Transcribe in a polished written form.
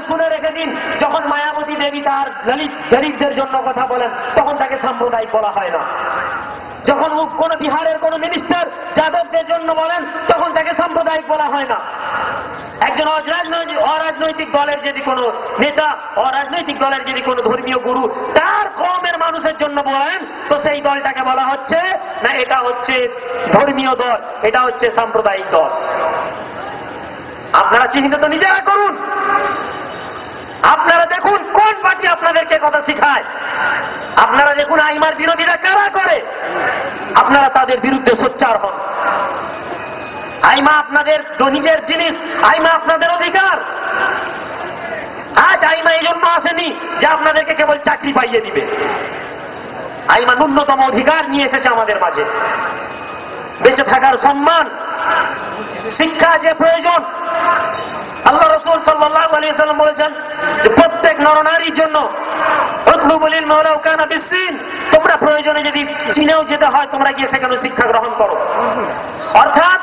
শুনে রেখে দিন, যখন মায়াবতী দেবী তার দলিতদের জন্য কথা বলেন তখন তাকে সাম্প্রদায়িক বলা হয় না। যখন কোন বিহারের কোন মিনিস্টার যাদবদের জন্য বলেন তখন তাকে সাম্প্রদায়িক বলা হয় না। একজন অরাজনৈতিক দলের যদি কোনো নেতা, অরাজনৈতিক দলের যদি কোনো ধর্মীয় গুরু তার কওমের মানুষের জন্য বলেন তো সেই দলটাকে বলা হচ্ছে না এটা হচ্ছে ধর্মীয় দল, এটা হচ্ছে সাম্প্রদায়িক দল। আপনারা চিহ্নিত নিজেরা করুন, আপনারা দেখুন কোন পার্টি আপনাদেরকে কথা শিখায়, আপনারা দেখুন আইমার বিরোধীরা কারা করে, আপনারা তাদের বিরুদ্ধে সোচ্চার হন। আইমা আপনাদের নিজের জিনিস, আইমা আপনাদের অধিকার। আজ আইমা এই জন্য আসেনি যে আপনাদেরকে কেবল চাকরি পাইয়ে দিবে। আইমা ন্যূনতম অধিকার নিয়ে এসেছে আমাদের মাঝে, বেঁচে থাকার সম্মান, শিক্ষা যে প্রয়োজন। আল্লাহ রাসূল সাল্লাল্লাহু আলাইহি ওয়াসাল্লাম বলেছেন যে প্রত্যেক নরনারীর জন্য উতলুবুল ইলমা ওয়ালাউ কানা বিসসিন, তোমরা প্রয়োজনে যদি চীনেও যেতে হয় তোমরা গিয়ে সেখানে শিক্ষা গ্রহণ করো। অর্থাৎ